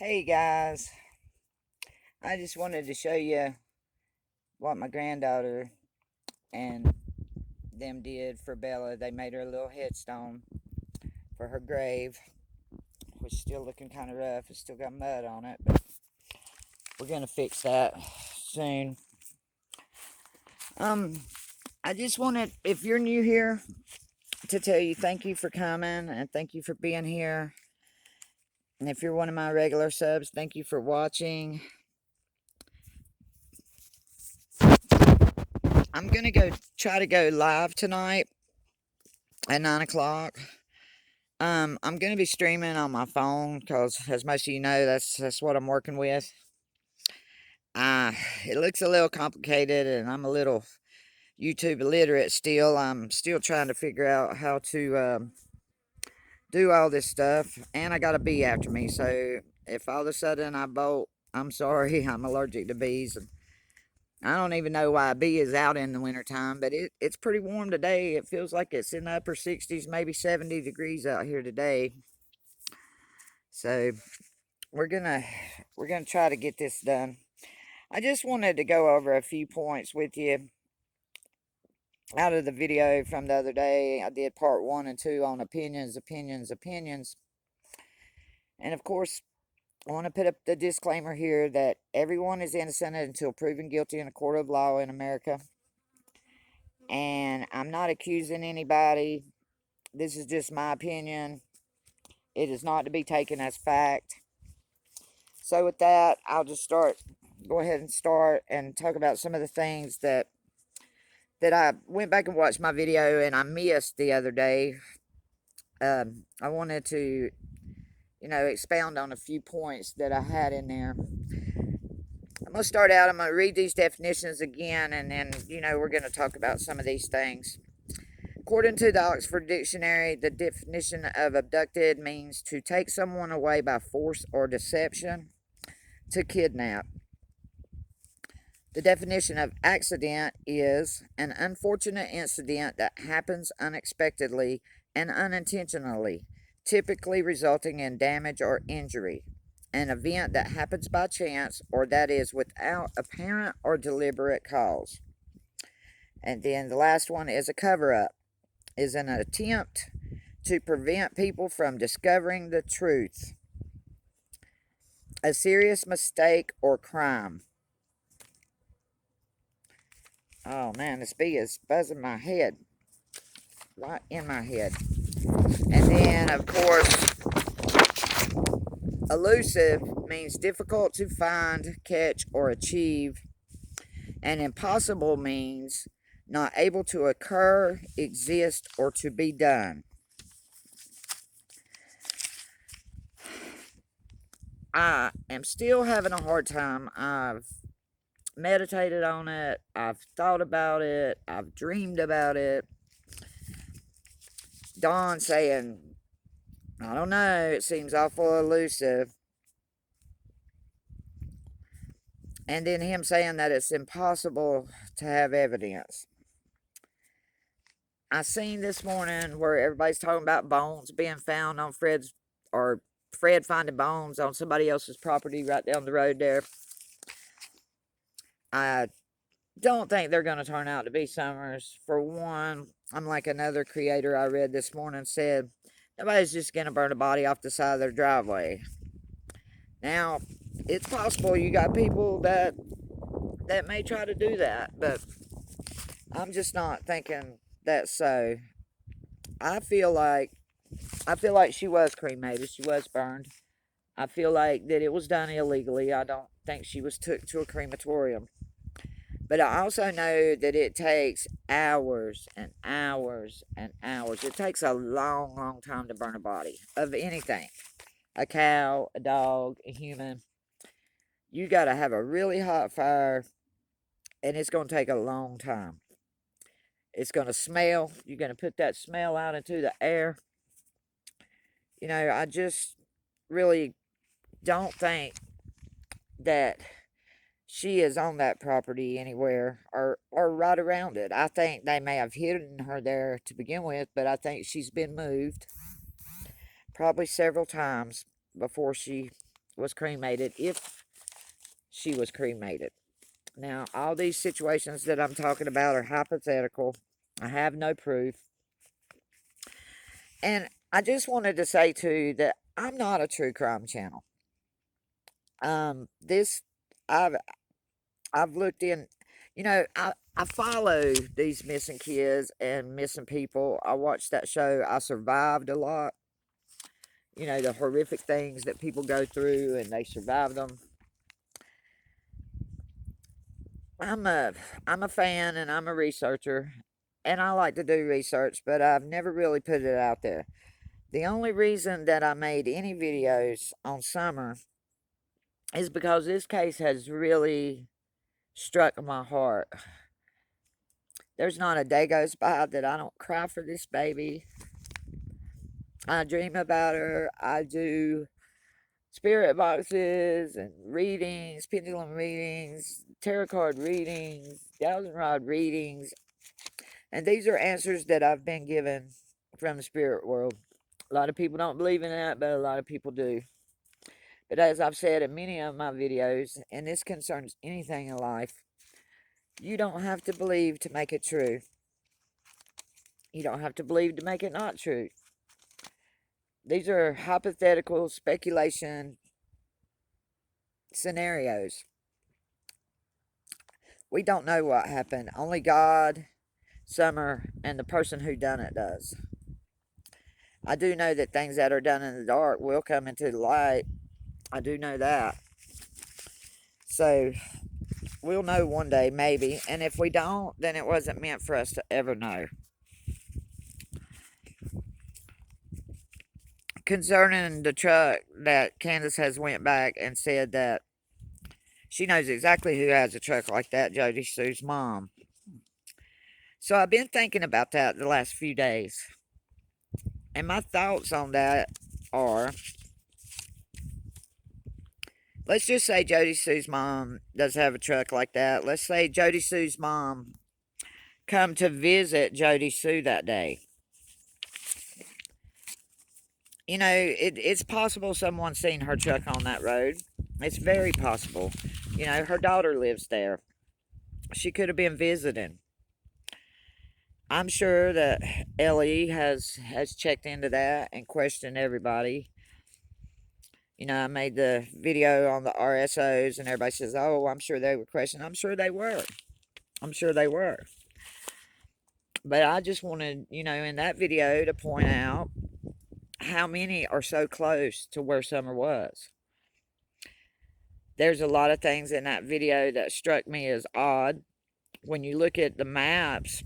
Hey guys, I just wanted to show you what my granddaughter and them did for Bella. They made her a little headstone for her grave, which is still looking kind of rough. It's still got mud on it, but we're gonna fix that soon. I just wanted, if you're new here, to tell you thank you for coming and thank you for being here. And if you're one of my regular subs, thank you for watching. I'm gonna try to go live tonight at 9 o'clock. I'm gonna be streaming on my phone because, as most of you know, that's what I'm working with. It looks a little complicated, and I'm a little YouTube illiterate still. I'm still trying to figure out how to do all this stuff, and I got a bee after me. So if all of a sudden I bolt, I'm sorry. I'm allergic to bees, and I don't even know why a bee is out in the wintertime, but it's pretty warm today. It feels like it's in the upper 60s, maybe 70 degrees out here today. So we're gonna try to get this done. I just wanted to go over a few points with you out of the video from the other day. I did part 1 and 2 on opinions. And of course, I want to put up the disclaimer here that everyone is innocent until proven guilty in a court of law in America. And I'm not accusing anybody. This is just my opinion. It is not to be taken as fact. So with that, I'll just go ahead and start and talk about some of the things that I went back and watched my video and I missed the other day. I wanted to, expound on a few points that I had in there. I'm going to start out, I'm going to read these definitions again, and then, we're going to talk about some of these things. According to the Oxford Dictionary, the definition of abducted means to take someone away by force or deception, to kidnap. The definition of accident is an unfortunate incident that happens unexpectedly and unintentionally, typically resulting in damage or injury. An event that happens by chance or that is without apparent or deliberate cause. And then the last one is a cover-up, is an attempt to prevent people from discovering the truth. A serious mistake or crime. Oh man, this bee is buzzing my head. Right in my head. And then, of course, elusive means difficult to find, catch, or achieve. And impossible means not able to occur, exist, or to be done. I am still having a hard time. I've meditated on it. I've thought about it. I've dreamed about it. Dawn saying, I don't know, it seems awful elusive. And then him saying that it's impossible to have evidence. I seen this morning where everybody's talking about bones being found on Fred finding bones on somebody else's property right down the road there. I don't think they're going to turn out to be Summers. For one, I'm like another creator I read this morning said, nobody's just going to burn a body off the side of their driveway. Now, it's possible you got people that may try to do that, but I'm just not thinking that's so. I feel like she was cremated. She was burned. I feel like that it was done illegally. I don't think she was took to a crematorium. But I also know that it takes hours and hours and hours. It takes a long, long time to burn a body of anything. A cow, a dog, a human. You got to have a really hot fire, and it's going to take a long time. It's going to smell. You're going to put that smell out into the air. I just really don't think that she is on that property anywhere or right around it. I think they may have hidden her there to begin with, but I think she's been moved probably several times before she was cremated, if she was cremated. Now, all these situations that I'm talking about are hypothetical. I have no proof. And I just wanted to say, too, that I'm not a true crime channel. This, I've, I've looked in, I follow these missing kids and missing people. I watched that show, I Survived, a lot. The horrific things that people go through and they survive them. I'm a I'm a fan and I'm a researcher, and I like to do research, but I've never really put it out there. The only reason that I made any videos on Summer is because this case has really struck my heart. There's not a day goes by that I don't cry for this baby. I dream about her. I do spirit boxes and readings, pendulum readings, tarot card readings, thousand rod readings. And these are answers that I've been given from the spirit world. A lot of people don't believe in that, but a lot of people do. But as I've said in many of my videos, and this concerns anything in life, you don't have to believe to make it true. You don't have to believe to make it not true. These are hypothetical speculation scenarios. We don't know what happened. Only God, Summer, and the person who done it does. I do know that things that are done in the dark will come into the light. I do know that. So, we'll know one day, maybe. And if we don't, then it wasn't meant for us to ever know. Concerning the truck, that Candace has went back and said that she knows exactly who has a truck like that, Jody Sue's mom. So I've been thinking about that the last few days. And my thoughts on that are, let's just say Jody Sue's mom does have a truck like that. Let's say Jody Sue's mom come to visit Jody Sue that day. It's possible someone's seen her truck on that road. It's very possible. Her daughter lives there. She could have been visiting. I'm sure that Ellie has checked into that and questioned everybody. I made the video on the RSOs, and everybody says, "Oh, I'm sure they were questioning." I'm sure they were. I'm sure they were. But I just wanted, in that video to point out how many are so close to where Summer was. There's a lot of things in that video that struck me as odd. When you look at the maps,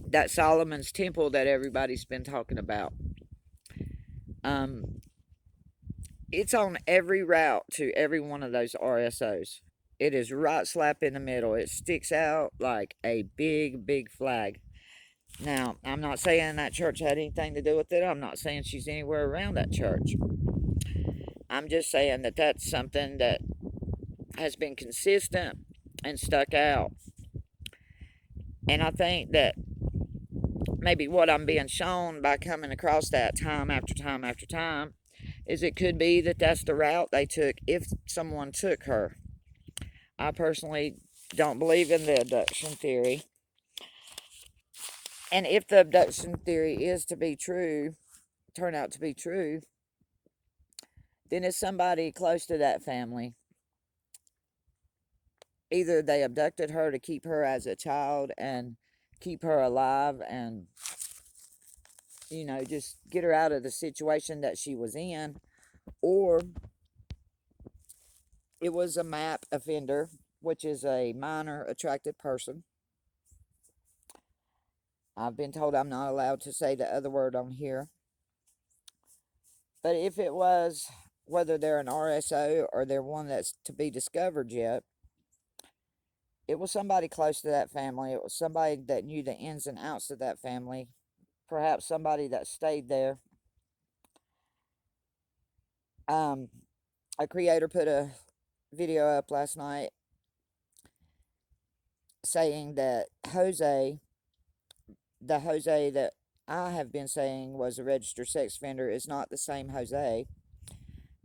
that Solomon's Temple that everybody's been talking about, it's on every route to every one of those RSOs. It is right slap in the middle. It sticks out like a big, big flag. Now, I'm not saying that church had anything to do with it. I'm not saying she's anywhere around that church. I'm just saying that that's something that has been consistent and stuck out. And I think that maybe what I'm being shown by coming across that time after time after time is it could be that that's the route they took if someone took her. I personally don't believe in the abduction theory. And if the abduction theory is to be true, turn out to be true, then it's somebody close to that family. Either they abducted her to keep her as a child and keep her alive and, just get her out of the situation that she was in, or it was a MAP offender, which is a minor attracted person. I've been told I'm not allowed to say the other word on here. But if it was, whether they're an RSO or they're one that's to be discovered yet, it was somebody close to that family. It was somebody that knew the ins and outs of that family. Perhaps somebody that stayed there. A creator put a video up last night saying that the Jose that I have been saying was a registered sex offender, is not the same Jose.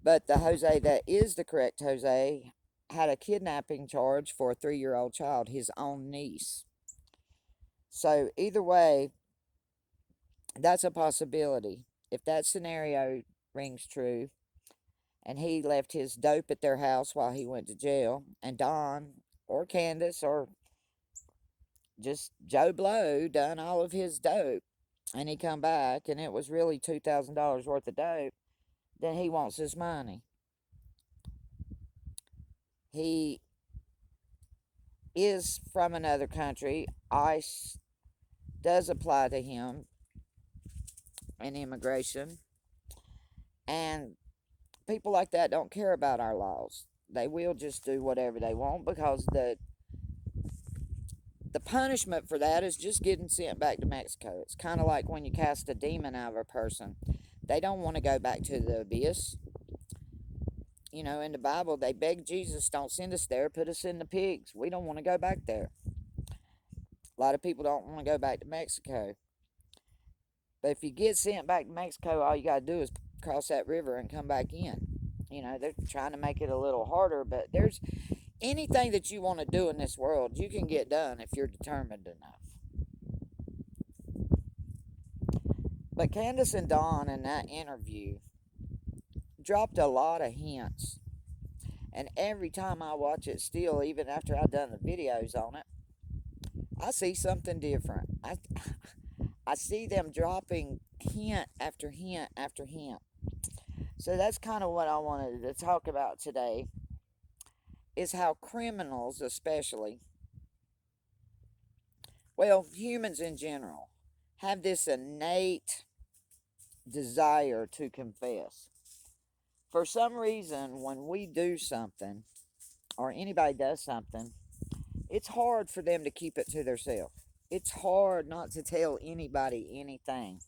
But the Jose that is the correct Jose had a kidnapping charge for a 3-year-old child, his own niece. So either way, that's a possibility. If that scenario rings true, and he left his dope at their house while he went to jail, and Don or Candace or just Joe Blow done all of his dope, and he come back and it was really $2,000 worth of dope, then he wants his money. He is from another country. ICE does apply to him in immigration, and people like that don't care about our laws. They will just do whatever they want, because the punishment for that is just getting sent back to Mexico. It's kind of like when you cast a demon out of a person. They don't want to go back to the abyss. You know, in the Bible, they beg Jesus, don't send us there, put us in the pigs. We don't want to go back there. A lot of people don't want to go back to Mexico. But if you get sent back to Mexico, all you got to do is cross that river and come back in. You know, they're trying to make it a little harder, but there's anything that you want to do in this world, you can get done if you're determined enough. But Candace and Dawn in that interview dropped a lot of hints. And every time I watch it still, even after I've done the videos on it, I see something different. I see them dropping hint after hint after hint. So that's kind of what I wanted to talk about today, is how criminals especially, well, humans in general, have this innate desire to confess. For some reason, when we do something, or anybody does something, it's hard for them to keep it to themselves. It's hard not to tell anybody anything.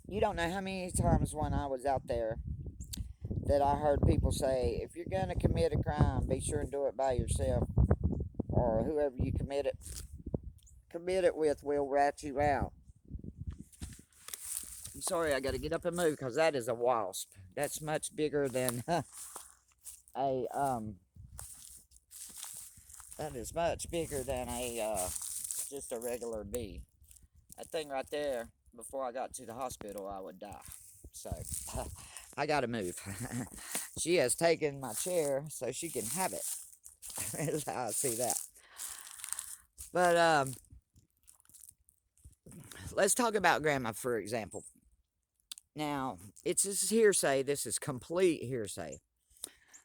You don't know how many times when I was out there that I heard people say, if you're going to commit a crime, be sure and do it by yourself, or whoever you commit it with will rat you out. I'm sorry, I got to get up and move, because that is a wasp. That's much bigger than that is much bigger than just a regular bee. That thing right there, before I got to the hospital, I would die. So I gotta move. She has taken my chair so she can have it. That's how I see that. But let's talk about Grandma, for example. Now, it's just hearsay. This is complete hearsay.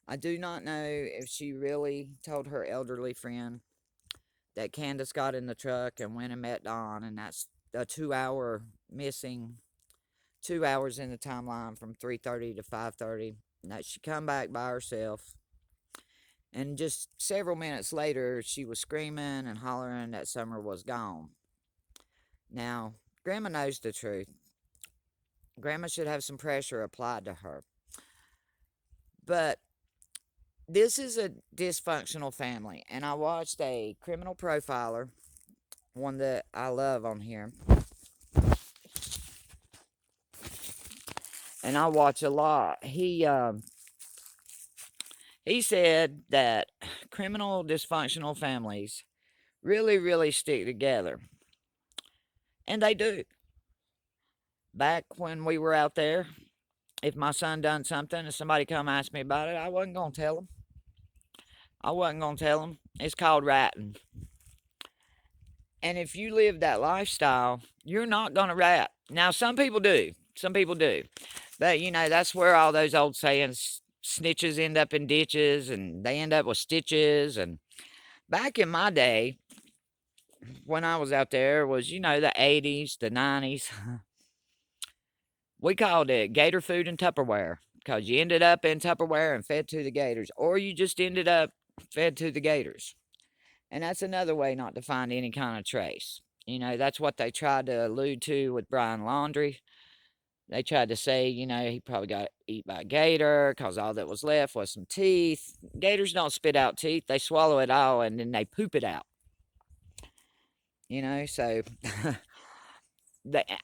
I do not know if she really told her elderly friend that Candace got in the truck and went and met Dawn, and that's a 2-hour missing, 2 hours in the timeline from 3:30 to 5:30. That she come back by herself, and just several minutes later, she was screaming and hollering that Summer was gone. Now, Grandma knows the truth. Grandma should have some pressure applied to her. But this is a dysfunctional family, and I watched a criminal profiler, one that I love on here, and I watch a lot. He said that criminal dysfunctional families really, really stick together, and they do. Back when we were out there, if my son done something and somebody come ask me about it, I wasn't gonna tell them. It's called ratting. And if you live that lifestyle, you're not going to rat. Now, some people do. But, you know, that's where all those old sayings, snitches end up in ditches and they end up with stitches. And back in my day, when I was out there, was, you know, the 80s, the 90s. We called it gator food and Tupperware, because you ended up in Tupperware and fed to the gators, or you just ended up fed to the gators. And that's another way not to find any kind of trace. You know, that's what they tried to allude to with Brian Laundrie. They tried to say, you know, he probably got eaten by a gator because all that was left was some teeth. Gators don't spit out teeth. They swallow it all and then they poop it out. You know, so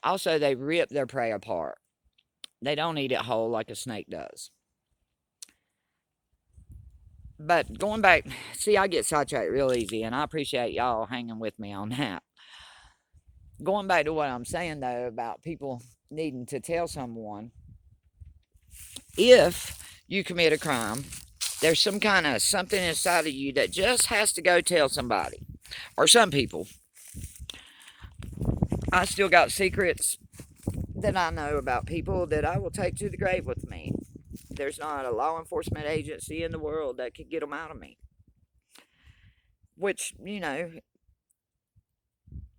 Also, they rip their prey apart. They don't eat it whole like a snake does. But going back, see, I get sidetracked real easy, and I appreciate y'all hanging with me on that. Going back to what I'm saying, though, about people needing to tell someone, if you commit a crime, there's some kind of something inside of you that just has to go tell somebody, or some people. I still got secrets that I know about people that I will take to the grave with me. There's not a law enforcement agency in the world that could get them out of me. Which, you know,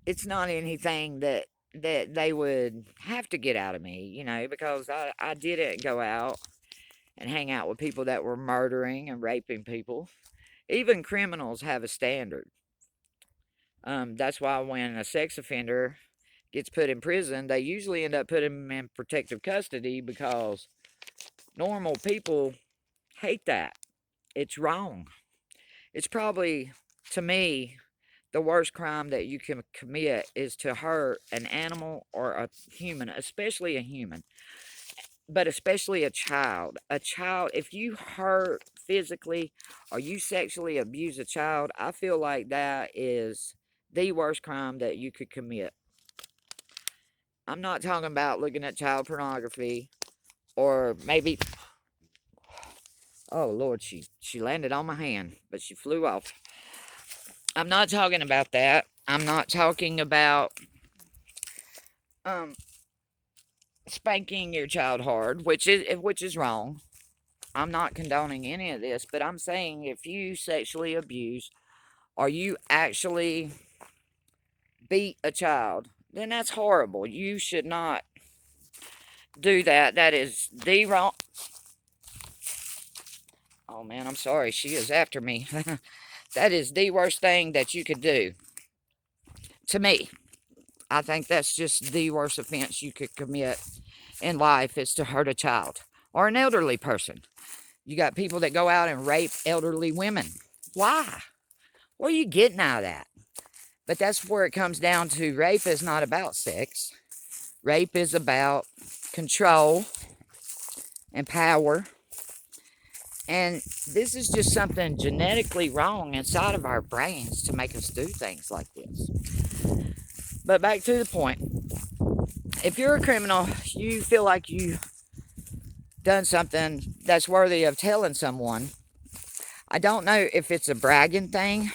it's not anything that they would have to get out of me, you know, because I didn't go out and hang out with people that were murdering and raping people. Even criminals have a standard. That's why when a sex offender gets put in prison, they usually end up putting him in protective custody because normal people hate that. It's wrong. It's probably, to me, the worst crime that you can commit is to hurt an animal or a human, especially a human, but especially a child. A child, if you hurt physically or you sexually abuse a child, I feel like that is the worst crime that you could commit. I'm not talking about looking at child pornography or maybe, oh Lord, she landed on my hand, but she flew off. I'm not talking about that. I'm not talking about spanking your child hard, which is wrong. I'm not condoning any of this, but I'm saying if you sexually abuse or you actually beat a child, then that's horrible. You should not do that. That is the wrong. Oh man, I'm sorry. She is after me. That is the worst thing that you could do. To me, I think that's just the worst offense you could commit in life is to hurt a child or an elderly person. You got people that go out and rape elderly women. Why? What are you getting out of that? But that's where it comes down to. Rape is not about sex. Rape is about control and power. And this is just something genetically wrong inside of our brains to make us do things like this. But back to the point. If you're a criminal, you feel like you've done something that's worthy of telling someone. I don't know if it's a bragging thing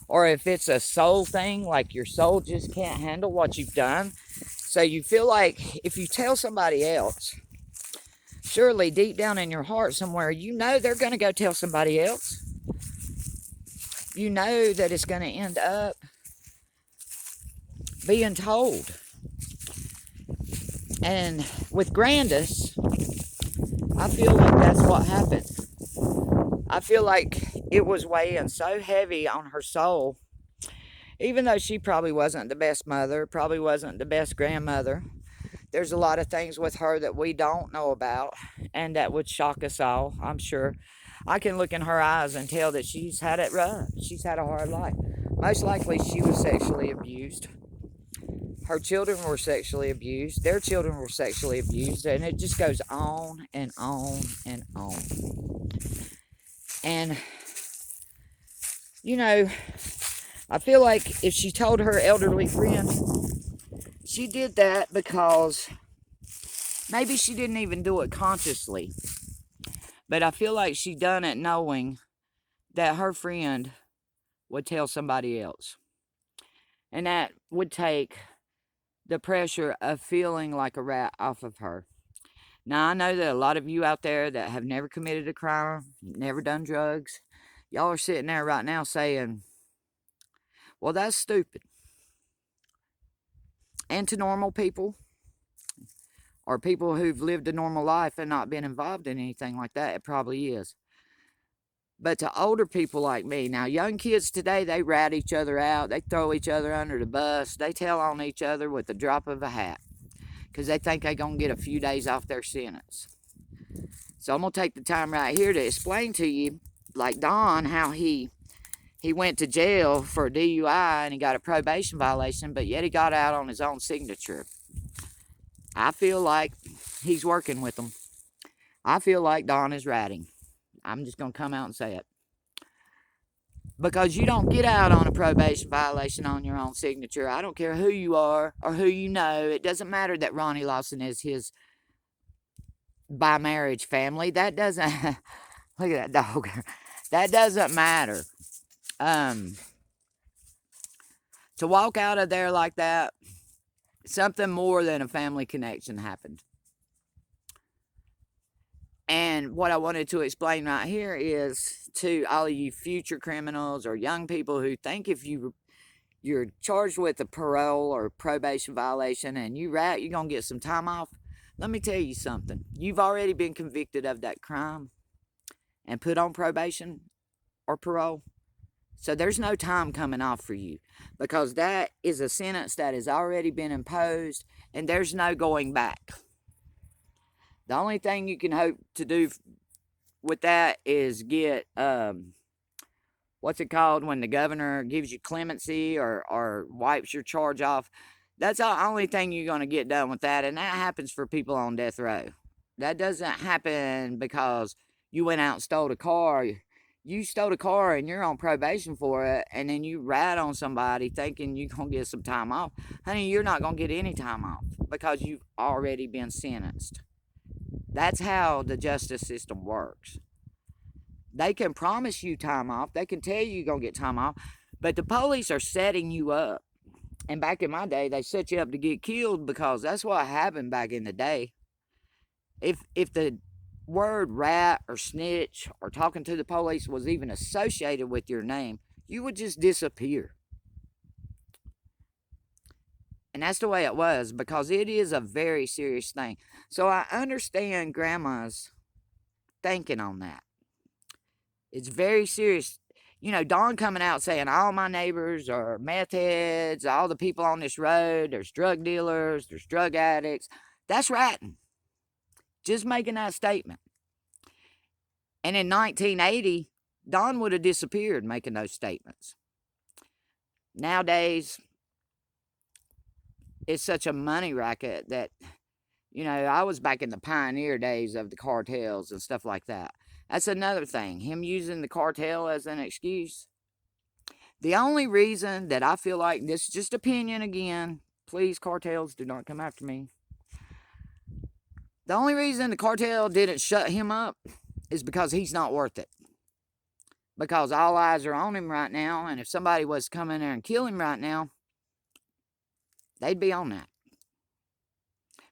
or if it's a soul thing, like your soul just can't handle what you've done. So you feel like if you tell somebody else, surely deep down in your heart somewhere, you know they're going to go tell somebody else. You know that it's going to end up being told. And with Grandis, I feel like that's what happened. I feel like it was weighing so heavy on her soul, even though she probably wasn't the best mother, probably wasn't the best grandmother. There's a lot of things with her that we don't know about and that would shock us all, I'm sure. I can look in her eyes and tell that she's had it rough. She's had a hard life. Most likely she was sexually abused. Her children were sexually abused. Their children were sexually abused. And it just goes on and on and on. And, you know, I feel like if she told her elderly friend, she did that because maybe she didn't even do it consciously. But I feel like she done it knowing that her friend would tell somebody else. And that would take the pressure of feeling like a rat off of her. Now, I know that a lot of you out there that have never committed a crime, never done drugs, y'all are sitting there right now saying, well, that's stupid. And to normal people, or people who've lived a normal life and not been involved in anything like that, it probably is. But to older people like me, now young kids today, they rat each other out, they throw each other under the bus, they tell on each other with the drop of a hat because they think they're going to get a few days off their sentence. So I'm going to take the time right here to explain to you, like Don, how he he went to jail for a DUI and he got a probation violation, but yet he got out on his own signature. I feel like he's working with them. I feel like Don is ratting. I'm just going to come out and say it. Because you don't get out on a probation violation on your own signature. I don't care who you are or who you know. It doesn't matter that Ronnie Lawson is his by marriage family. That doesn't... Look at that dog. That doesn't matter. To walk out of there like that, something more than a family connection happened. And what I wanted to explain right here is to all of you future criminals or young people who think if you're charged with a parole or probation violation and you rat, you're going to get some time off. Let me tell you something. You've already been convicted of that crime and put on probation or parole. So there's no time coming off for you because that is a sentence that has already been imposed and there's no going back. The only thing you can hope to do with that is get, what's it called when the governor gives you clemency or wipes your charge off. That's the only thing you're going to get done with that, and that happens for people on death row. That doesn't happen because you went out and stole a car. You stole a car and you're on probation for it, and then you rat on somebody thinking you're going to get some time off. Honey, you're not going to get any time off because you've already been sentenced. That's how the justice system works. They can promise you time off. They can tell you you're going to get time off. But the police are setting you up. And back in my day, they set you up to get killed because that's what happened back in the day. If the word rat or snitch or talking to the police was even associated with your name, you would just disappear. And that's the way it was because it is a very serious thing. So I understand Grandma's thinking on that. It's very serious. You know, Dawn coming out saying all my neighbors are meth heads, all the people on this road, there's drug dealers, there's drug addicts. That's ratting. Just making that statement. And in 1980, Dawn would have disappeared making those statements. Nowadays, it's such a money racket that, you know, I was back in the pioneer days of the cartels and stuff like that. That's another thing. Him using the cartel as an excuse. The only reason that I feel like, this is just opinion again, please cartels do not come after me. The only reason the cartel didn't shut him up is because he's not worth it. Because all eyes are on him right now, and if somebody was to come in there and kill him right now, they'd be on that.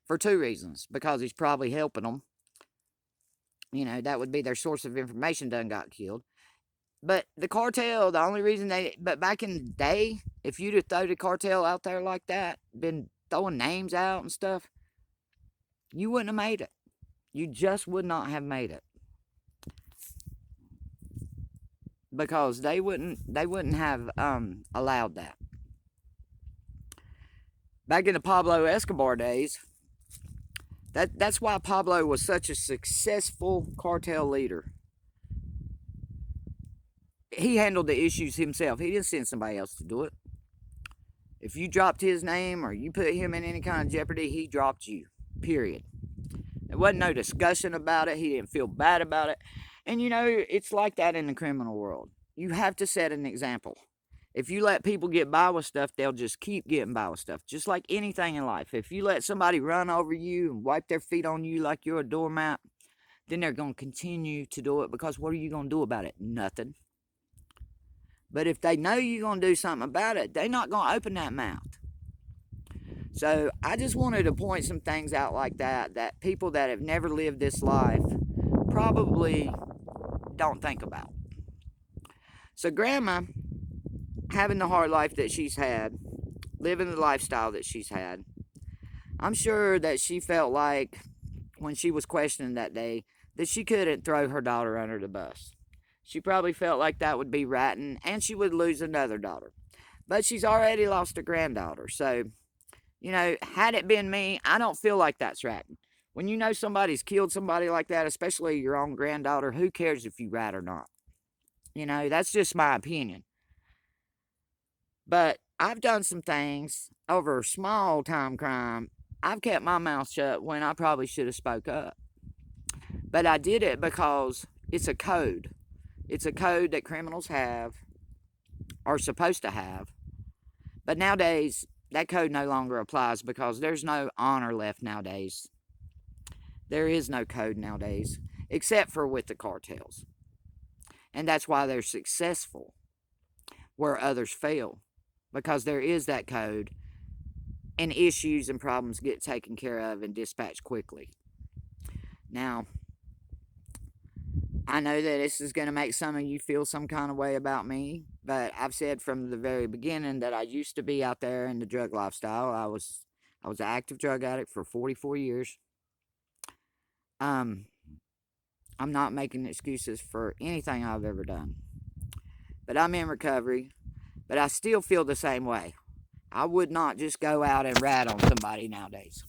For two reasons. Because he's probably helping them. You know, that would be their source of information done got killed. But the cartel, the only reason but back in the day, if you'd have thrown the cartel out there like that, been throwing names out and stuff, you wouldn't have made it. You just would not have made it. Because they wouldn't have allowed that. Back in the Pablo Escobar days, that's why Pablo was such a successful cartel leader. He handled the issues himself. He didn't send somebody else to do it. If you dropped his name or you put him in any kind of jeopardy, he dropped you. Period. There wasn't no discussion about it. He didn't feel bad about it. And you know, it's like that in the criminal world. You have to set an example. If you let people get by with stuff, they'll just keep getting by with stuff. Just like anything in life. If you let somebody run over you and wipe their feet on you like you're a doormat, then they're going to continue to do it because what are you going to do about it? Nothing. But if they know you're going to do something about it, they're not going to open that mouth. So I just wanted to point some things out like that people that have never lived this life probably don't think about. So Grandma, having the hard life that she's had, living the lifestyle that she's had, I'm sure that she felt like when she was questioned that day that she couldn't throw her daughter under the bus. She probably felt like that would be ratting and she would lose another daughter. But she's already lost a granddaughter. So, you know, had it been me, I don't feel like that's ratting. When you know somebody's killed somebody like that, especially your own granddaughter, who cares if you rat or not? You know, that's just my opinion. But I've done some things over small time crime. I've kept my mouth shut when I probably should have spoke up. But I did it because it's a code. It's a code that criminals have, are supposed to have. But nowadays, that code no longer applies because there's no honor left nowadays. There is no code nowadays, except for with the cartels. And that's why they're successful where others fail, because there is that code and issues and problems get taken care of and dispatched quickly. Now, I know that this is going to make some of you feel some kind of way about me, but I've said from the very beginning that I used to be out there in the drug lifestyle. I was an active drug addict for 44 years. I'm not making excuses for anything I've ever done. But I'm in recovery, but I still feel the same way. I would not just go out and rat on somebody nowadays.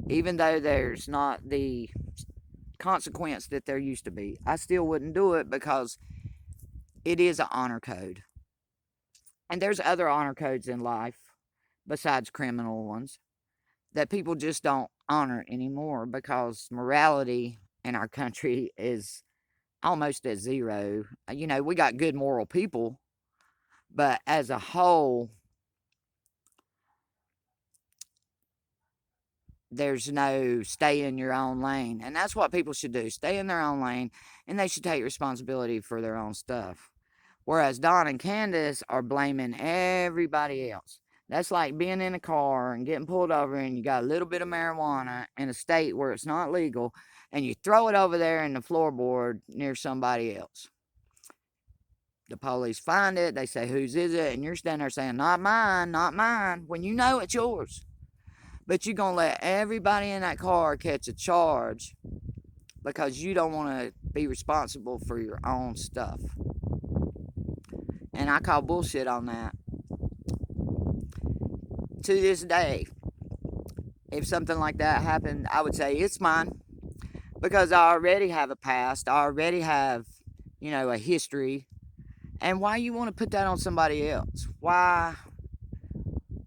Even though there's not the consequence that there used to be, I still wouldn't do it because it is an honor code. And there's other honor codes in life besides criminal ones that people just don't honor anymore because morality in our country is almost at zero. You know, we got good moral people, but as a whole, there's no stay in your own lane. And that's what people should do. Stay in their own lane, and they should take responsibility for their own stuff. Whereas Don and Candace are blaming everybody else. That's like being in a car and getting pulled over and you got a little bit of marijuana in a state where it's not legal and you throw it over there in the floorboard near somebody else. The police find it. They say, whose is it? And you're standing there saying, not mine, not mine, when you know it's yours. But you're going to let everybody in that car catch a charge because you don't want to be responsible for your own stuff. And I call bullshit on that. To this day, if something like that happened, I would say it's mine. Because I already have a past. I already have, a history. And why you want to put that on somebody else? Why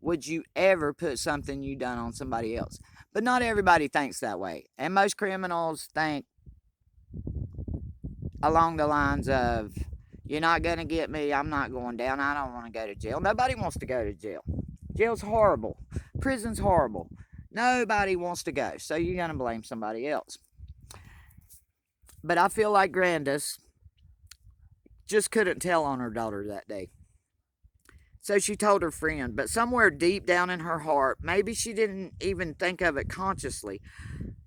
would you ever put something you done on somebody else? But not everybody thinks that way. And most criminals think along the lines of, you're not going to get me, I'm not going down, I don't want to go to jail. Nobody wants to go to jail. Jail's horrible. Prison's horrible. Nobody wants to go. So you're going to blame somebody else. But I feel like Grandis just couldn't tell on her daughter that day. So she told her friend, but somewhere deep down in her heart, maybe she didn't even think of it consciously,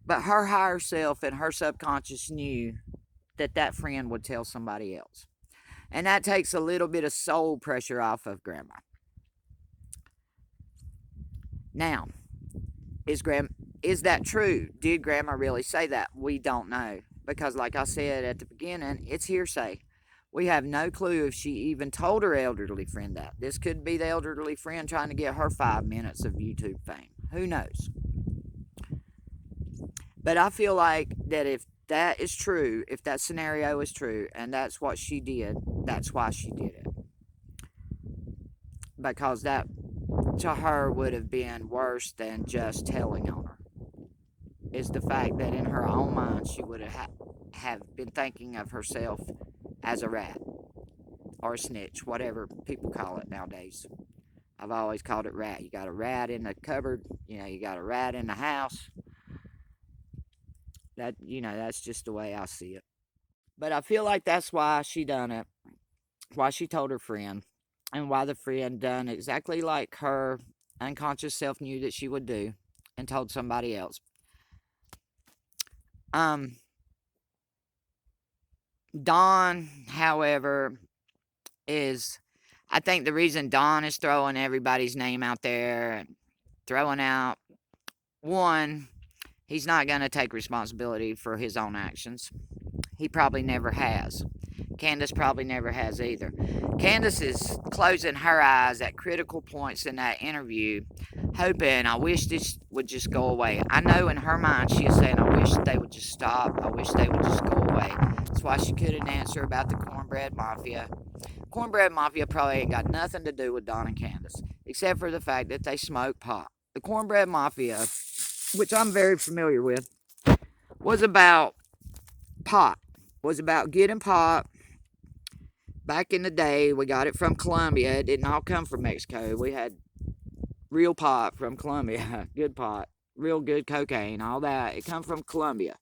but her higher self and her subconscious knew that that friend would tell somebody else. And that takes a little bit of soul pressure off of Grandma. Now, is that true? Did Grandma really say that? We don't know. Because like I said at the beginning, it's hearsay. We have no clue if she even told her elderly friend that. This could be the elderly friend trying to get her 5 minutes of YouTube fame. Who knows? But I feel like that if that is true, if that scenario is true, and that's what she did, that's why she did it. Because that, to her, would have been worse than just telling on her. Is the fact that in her own mind, she would have been thinking of herself as a rat or a snitch, whatever people call it nowadays. I've always called it rat. You got a rat in the cupboard, you got a rat in the house. That's just the way I see it. But I feel like that's why she done it, why she told her friend, and why the friend done exactly like her unconscious self knew that she would do and told somebody else. Dawn, however, I think the reason Dawn is throwing everybody's name out there and throwing out, one, he's not going to take responsibility for his own actions. He probably never has. Candace probably never has either. Candace is closing her eyes at critical points in that interview, hoping, I wish this would just go away. I know in her mind she is saying, I wish they would just stop. I wish they would just go away. That's why she couldn't answer about the cornbread mafia. Cornbread Mafia probably ain't got nothing to do with Don and Candace, except for the fact that they smoke pot. The Cornbread Mafia, which I'm very familiar with, was about pot. Was about getting pot. Back in the day, we got it from Colombia. It didn't all come from Mexico. We had real pot from Colombia. Good pot. Real good cocaine. All that. It come from Colombia.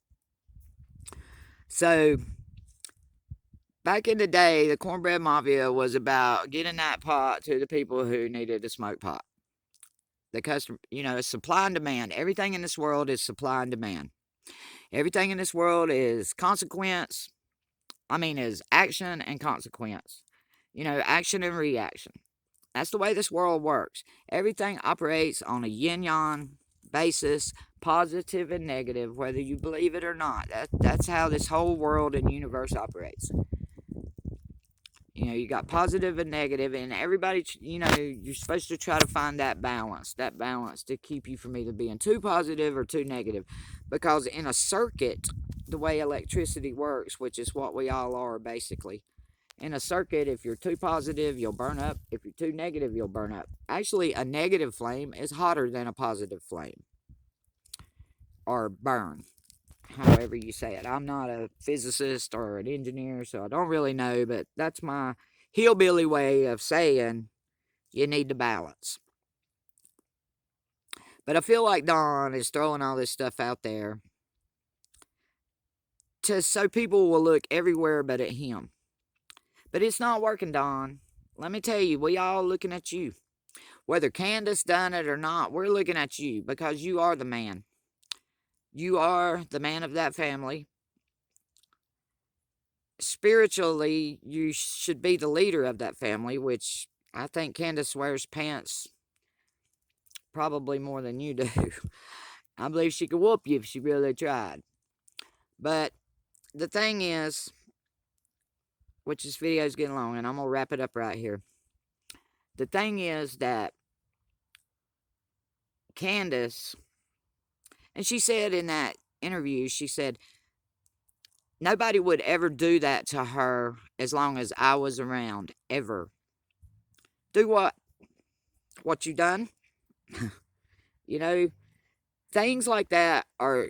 So, back in the day, the Cornbread Mafia was about getting that pot to the people who needed to smoke pot. The customer, it's supply and demand. Everything in this world is supply and demand. Everything in this world is is action and consequence. Action and reaction. That's the way this world works. Everything operates on a yin-yang basis, positive and negative, whether you believe it or not. That's how this whole world and universe operates. You got positive and negative, and everybody, you're supposed to try to find that balance to keep you from either being too positive or too negative. Because in a circuit, the way electricity works, which is what we all are basically, in a circuit, if you're too positive, you'll burn up. If you're too negative, you'll burn up. Actually, a negative flame is hotter than a positive flame. Or burn, however you say it. I'm not a physicist or an engineer, so I don't really know, but that's my hillbilly way of saying you need to balance. But I feel like Don is throwing all this stuff out there so people will look everywhere but at him. But it's not working, Don. Let me tell you, we all looking at you. Whether Candace done it or not, we're looking at you because you are the man. You are the man of that family. Spiritually, you should be the leader of that family, which I think Candace wears pants probably more than you do. I believe she could whoop you if she really tried. But the thing is, which this video is getting long, and I'm going to wrap it up right here. The thing is that Candace, and she said in that interview, she said, nobody would ever do that to her as long as I was around, ever. Do what? What you done? Things like that are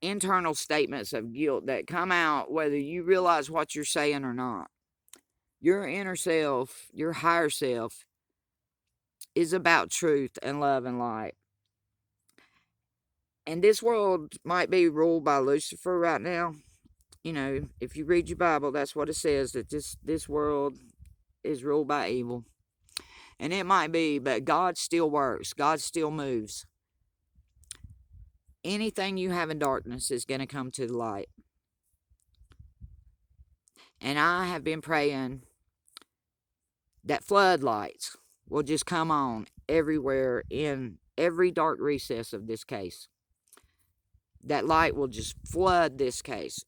internal statements of guilt that come out whether you realize what you're saying or not. Your inner self, your higher self, is about truth and love and light. And this world might be ruled by Lucifer right now. If you read your Bible, that's what it says, that this world is ruled by evil. And it might be, but God still works. God still moves. Anything you have in darkness is going to come to the light. And I have been praying that floodlights will just come on everywhere in every dark recess of this case. That light will just flood this case.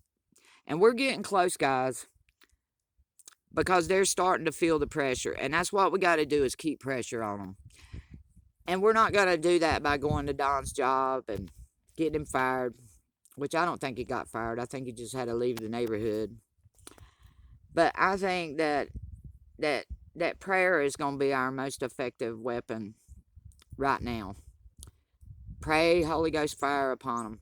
And we're getting close, guys, because they're starting to feel the pressure. And that's what we got to do, is keep pressure on them. And we're not going to do that by going to Don's job and getting him fired, which I don't think he got fired. I think he just had to leave the neighborhood. But I think that prayer is going to be our most effective weapon right now. Pray Holy Ghost fire upon them.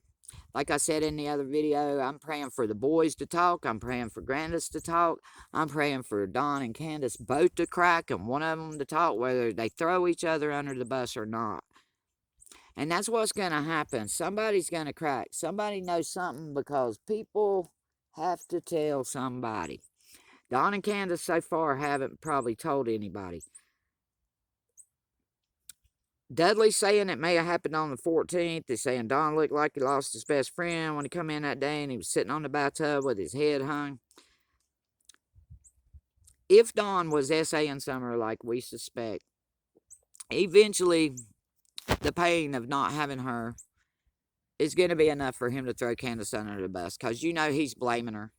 Like I said in the other video, I'm praying for the boys to talk. I'm praying for Grandis to talk. I'm praying for Don and Candace both to crack and one of them to talk, whether they throw each other under the bus or not. And that's what's going to happen. Somebody's going to crack. Somebody knows something, because people have to tell somebody. Don and Candace so far haven't probably told anybody. Dudley's saying it may have happened on the 14th. They're saying Don looked like he lost his best friend when he come in that day and he was sitting on the bathtub with his head hung. If Don was S.A.ing Summer like we suspect, eventually the pain of not having her is going to be enough for him to throw Candace under the bus, because he's blaming her.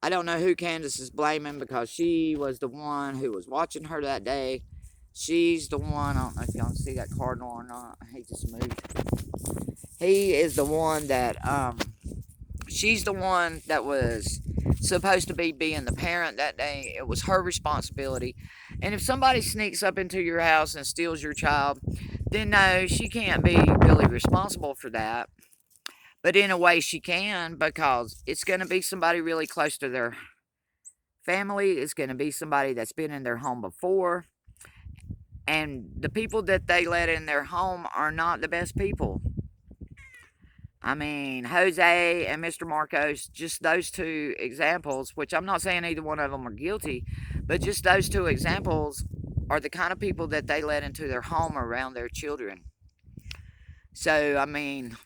I don't know who Candace is blaming, because she was the one who was watching her that day. She's the one, I don't know if y'all can see that cardinal or not. He just moved. He is the one that, she's the one that was supposed to be being the parent that day. It was her responsibility. And if somebody sneaks up into your house and steals your child, then no, she can't be really responsible for that. But in a way, she can, because it's going to be somebody really close to their family. It's going to be somebody that's been in their home before. And the people that they let in their home are not the best people. I mean, Jose and Mr. Marcos, just those two examples, which I'm not saying either one of them are guilty, but just those two examples are the kind of people that they let into their home around their children. So, I mean,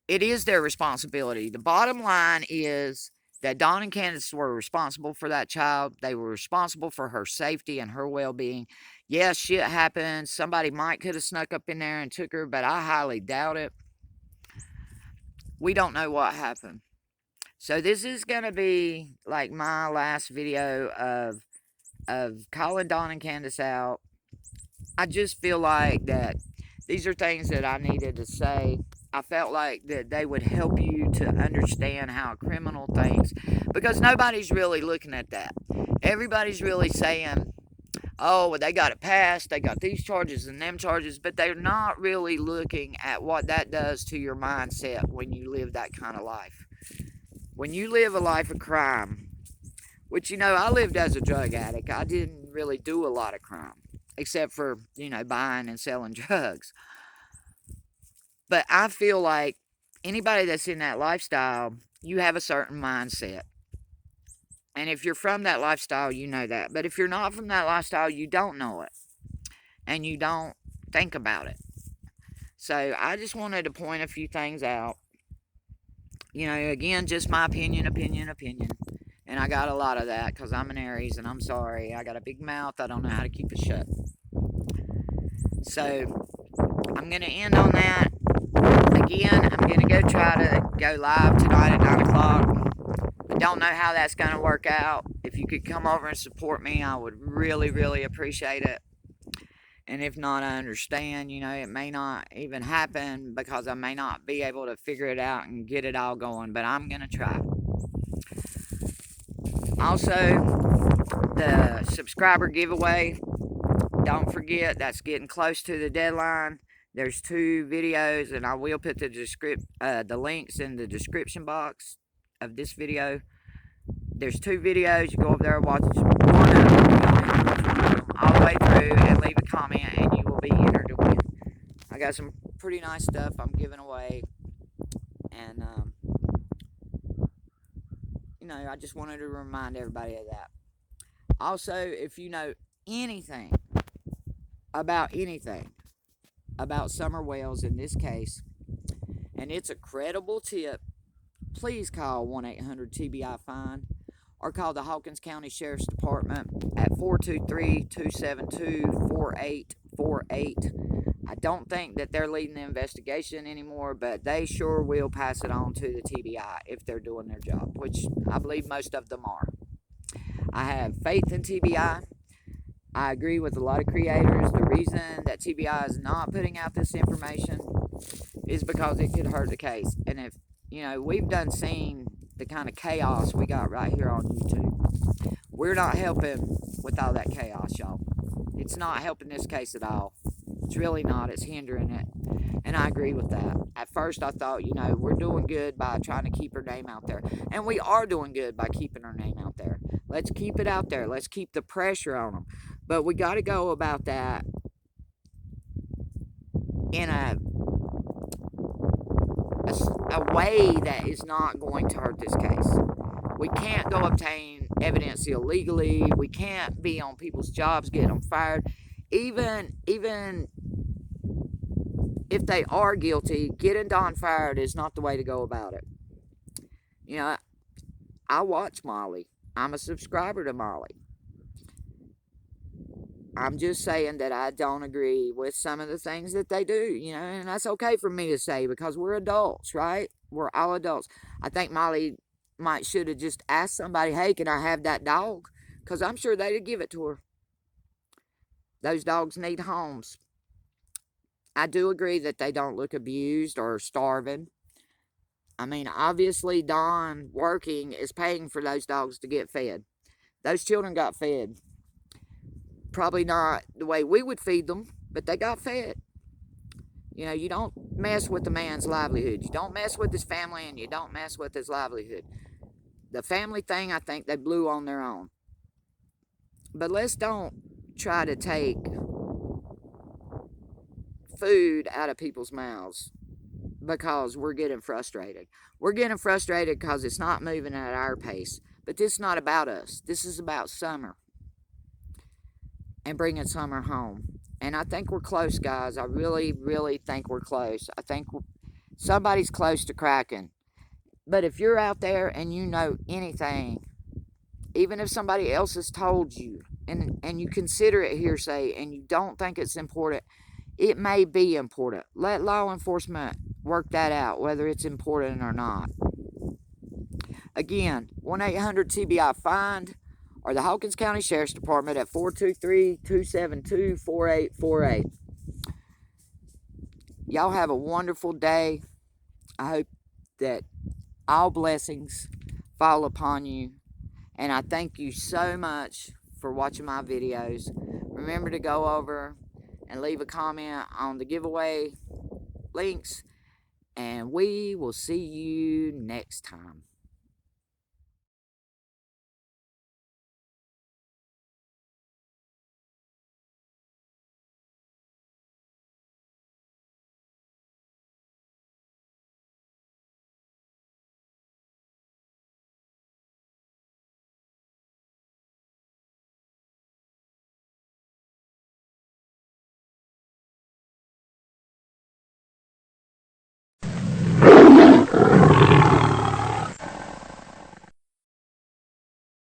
it is their responsibility. The bottom line is that Dawn and Candace were responsible for that child. They were responsible for her safety and her well-being. Yes, shit happened. Somebody might could have snuck up in there and took her, but I highly doubt it. We don't know what happened. So this is going to be like my last video of calling Dawn and Candace out. I just feel like that these are things that I needed to say. I felt like that they would help you to understand how a criminal thinks, because nobody's really looking at that. Everybody's really saying, oh, well, they got it passed, they got these charges and them charges, but they're not really looking at what that does to your mindset when you live that kind of life. When you live a life of crime, which, you know, I lived as a drug addict. I didn't really do a lot of crime, except for, you know, buying and selling drugs. But I feel like anybody that's in that lifestyle, you have a certain mindset. And if you're from that lifestyle, you know that. But if you're not from that lifestyle, you don't know it. And you don't think about it. So I just wanted to point a few things out. You know, again, just my opinion. And I got a lot of that because I'm an Aries and I'm sorry. I got a big mouth. I don't know how to keep it shut. So I'm going to end on that. Again, I'm going to go try to go live tonight at 9 o'clock. I don't know how that's going to work out. If you could come over and support me, I would really, really appreciate it. And if not, I understand. You know, it may not even happen because I may not be able to figure it out and get it all going. But I'm going to try. Also, the subscriber giveaway. Don't forget, that's getting close to the deadline. There's 2 videos, and I will put the links in the description box of this video. There's 2 videos. You go over there and watch one of them all the way through and leave a comment, and you will be entered to win. I got some pretty nice stuff I'm giving away, and you know, I just wanted to remind everybody of that. Also, if you know anything about summer whales in this case, and it's a credible tip, please call 1-800-TBI-FINE or call the Hawkins County Sheriff's Department at 423-272-4848. I don't think that they're leading the investigation anymore, but they sure will pass it on to the TBI if they're doing their job, which I believe most of them are. I have faith in TBI. I agree with a lot of creators. The reason that TBI is not putting out this information is because it could hurt the case. And if, you know, we've done seen the kind of chaos we got right here on YouTube. We're not helping with all that chaos, y'all. It's not helping this case at all. It's really not. It's hindering it. And I agree with that. At first I thought, you know, we're doing good by trying to keep her name out there. And we are doing good by keeping her name out there. Let's keep it out there. Let's keep the pressure on them. But we got to go about that in a way that is not going to hurt this case. We can't go obtain evidence illegally. We can't be on people's jobs, get them fired. Even if they are guilty, getting Dawn fired is not the way to go about it. You know, I watch Molly. I'm a subscriber to Molly. I'm just saying that I don't agree with some of the things that they do, you know, and that's okay for me to say because we're adults, right? We're all adults. I think Molly should have just asked somebody, hey, can I have that dog? Because I'm sure they'd give it to her. Those dogs need homes. I do agree that they don't look abused or starving. I mean, obviously Don working is paying for those dogs to get fed. Those children got fed. Probably not the way we would feed them, but they got fed. You know, you don't mess with the man's livelihood. You don't mess with his family, and you don't mess with his livelihood. The family thing, I think they blew on their own. But let's don't try to take food out of people's mouths because we're getting frustrated. We're getting frustrated because it's not moving at our pace. But this is not about us. This is about summer and bringing summer home. And I think we're close, guys. I really, really think we're close. I think somebody's close to cracking. But if you're out there and you know anything, even if somebody else has told you, and you consider it hearsay and you don't think it's important, it may be important. Let law enforcement work that out, whether it's important or not. Again, 1-800-TBI-FIND or the Hawkins County Sheriff's Department at 423-272-4848. Y'all have a wonderful day. I hope that all blessings fall upon you. And I thank you so much for watching my videos. Remember to go over and leave a comment on the giveaway links. And we will see you next time.